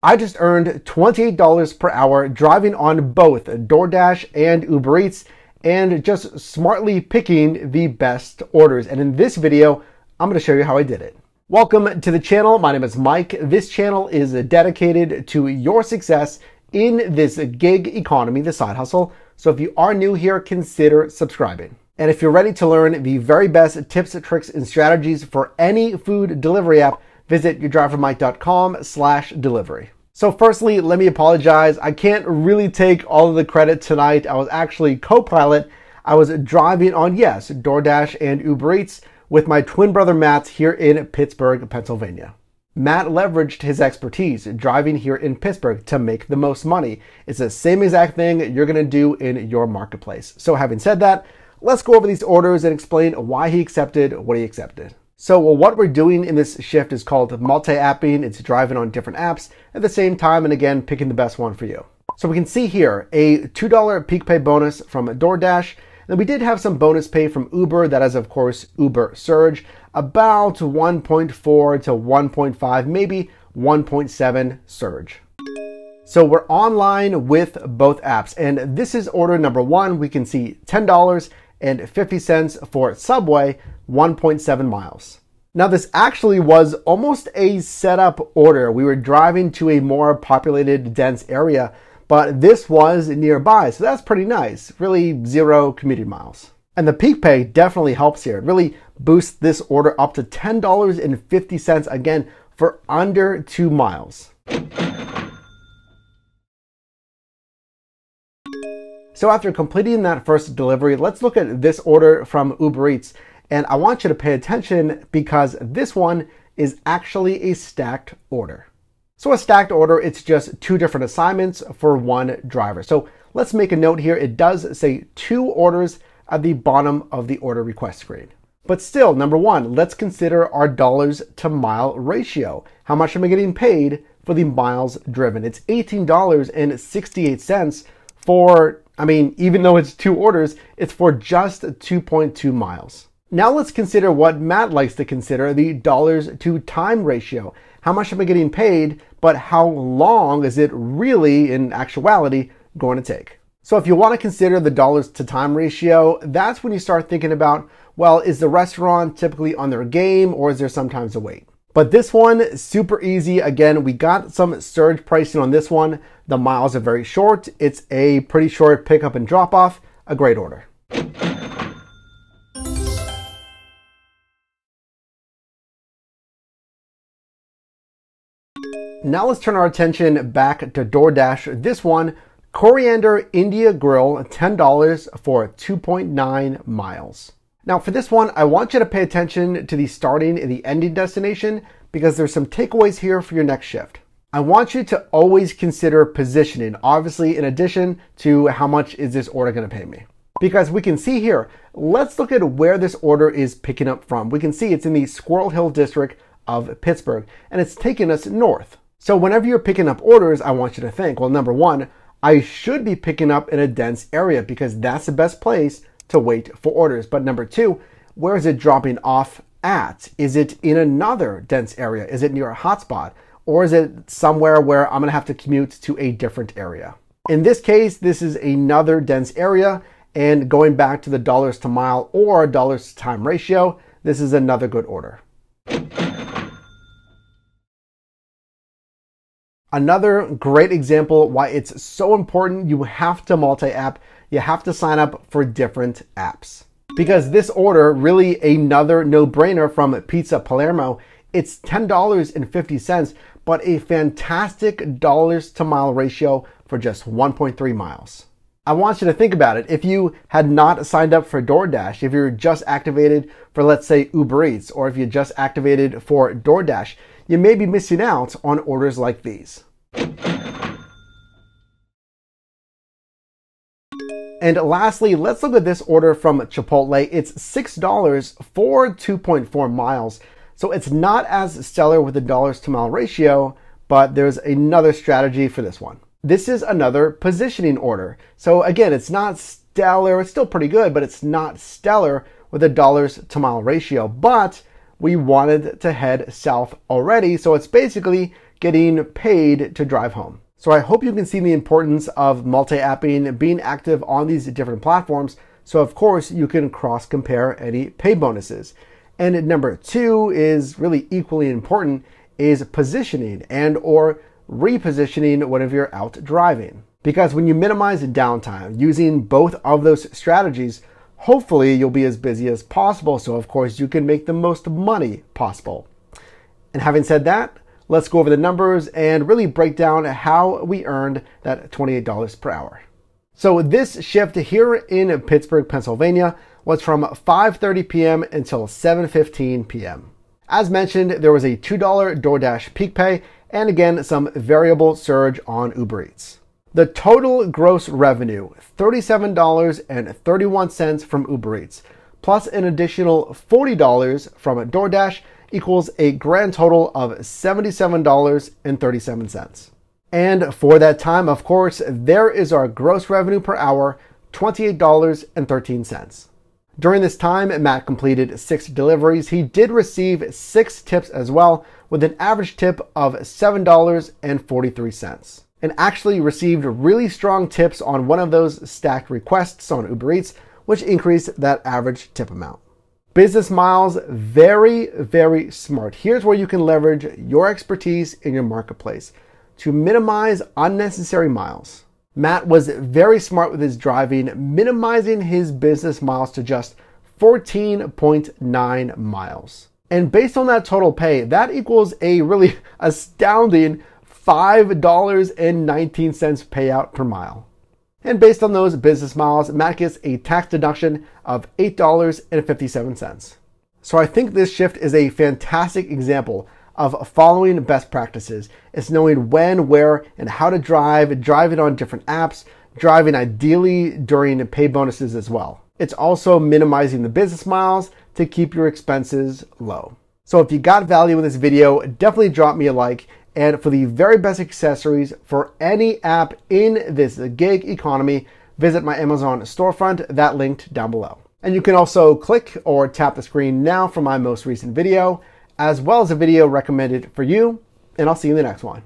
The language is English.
I just earned $28 per hour driving on both DoorDash and Uber Eats and just smartly picking the best orders. And in this video, I'm going to show you how I did it. Welcome to the channel. My name is Mike. This channel is dedicated to your success in this gig economy, the side hustle. So if you are new here, consider subscribing. And if you're ready to learn the very best tips, tricks, and strategies for any food delivery app, visit yourdrivermike.com/delivery. So firstly, let me apologize. I can't really take all of the credit tonight. I was actually co-pilot. I was driving on, yes, DoorDash and Uber Eats with my twin brother Matt here in Pittsburgh, Pennsylvania. Matt leveraged his expertise driving here in Pittsburgh to make the most money. It's the same exact thing you're gonna do in your marketplace. So having said that, let's go over these orders and explain why he accepted what he accepted. So what we're doing in this shift is called multi-apping. It's driving on different apps at the same time and again, picking the best one for you. So we can see here a $2 peak pay bonus from DoorDash. And we did have some bonus pay from Uber. That is, of course, Uber Surge, about 1.4 to 1.5, maybe 1.7 Surge. So we're online with both apps. And this is order number one. We can see $10.50 for Subway, 1.7 miles. Now this actually was almost a setup order. We were driving to a more populated, dense area, but this was nearby, so that's pretty nice. Really zero commuting miles. And the peak pay definitely helps here. It really boosts this order up to $10.50 again for under 2 miles. So after completing that first delivery, let's look at this order from Uber Eats. And I want you to pay attention because this one is actually a stacked order. So a stacked order, it's just 2 different assignments for one driver. So let's make a note here. It does say 2 orders at the bottom of the order request screen. But still, number one, let's consider our dollars to mile ratio. How much am I getting paid for the miles driven? It's $18.68 for, even though it's 2 orders, it's for just 2.2 miles. Now let's consider what Matt likes to consider, the dollars to time ratio. How much am I getting paid, but how long is it really, in actuality, going to take? So if you want to consider the dollars to time ratio, that's when you start thinking about, well, is the restaurant typically on their game or is there sometimes a wait? But this one, super easy. Again, we got some surge pricing on this one. The miles are very short. It's a pretty short pickup and drop off. A great order. Now let's turn our attention back to DoorDash. This one, Coriander India Grill, $10 for 2.9 miles. Now for this one, I want you to pay attention to the starting and the ending destination because there's some takeaways here for your next shift. I want you to always consider positioning, obviously in addition to how much is this order going to pay me. Because we can see here, let's look at where this order is picking up from. We can see it's in the Squirrel Hill district of Pittsburgh and it's taking us north. So whenever you're picking up orders, I want you to think, well, number one, I should be picking up in a dense area because that's the best place to wait for orders. But number two, where is it dropping off at? Is it in another dense area? Is it near a hotspot? Or is it somewhere where I'm gonna have to commute to a different area? In this case, this is another dense area, and going back to the dollars to mile or dollars to time ratio, this is another good order. Another great example why it's so important you have to multi-app, you have to sign up for different apps. Because this order, really another no-brainer from Pizza Palermo, it's $10.50, but a fantastic dollars to mile ratio for just 1.3 miles. I want you to think about it. If you had not signed up for DoorDash, if you're just activated for, let's say, Uber Eats, or if you just activated for DoorDash, you may be missing out on orders like these. And lastly, let's look at this order from Chipotle. It's $6 for 2.4 miles. So it's not as stellar with the dollars to mile ratio, but there's another strategy for this one. This is another positioning order. So again, it's not stellar. It's still pretty good, but it's not stellar with a dollars to mile ratio. But we wanted to head south already. So it's basically getting paid to drive home. So I hope you can see the importance of multi-apping, being active on these different platforms. So of course you can cross-compare any pay bonuses. And number two is really equally important, is positioning and or repositioning whenever you're out driving. Because when you minimize downtime using both of those strategies, hopefully you'll be as busy as possible. So of course you can make the most money possible. And having said that, let's go over the numbers and really break down how we earned that $28 per hour. So this shift here in Pittsburgh, Pennsylvania was from 5:30 p.m. until 7:15 p.m. As mentioned, there was a $2 DoorDash peak pay and again some variable surge on Uber Eats. The total gross revenue, $37.31 from Uber Eats, plus an additional $40 from DoorDash equals a grand total of $77.37. And for that time, of course, there is our gross revenue per hour, $28.13. During this time, Matt completed 6 deliveries. He did receive 6 tips as well, with an average tip of $7.43. And actually received really strong tips on one of those stacked requests on Uber Eats, which increased that average tip amount. Business miles, very, very smart. Here's where you can leverage your expertise in your marketplace to minimize unnecessary miles. Matt was very smart with his driving, minimizing his business miles to just 14.9 miles. And based on that total pay, that equals a really astounding $5.19 payout per mile. And based on those business miles, Matt gets a tax deduction of $8.57. So I think this shift is a fantastic example of following best practices. It's knowing when, where, and how to drive, driving on different apps, driving ideally during pay bonuses as well. It's also minimizing the business miles to keep your expenses low. So if you got value in this video, definitely drop me a like. And for the very best accessories for any app in this gig economy, visit my Amazon storefront, that linked down below. And you can also click or tap the screen now for my most recent video, as well as a video recommended for you, and I'll see you in the next one.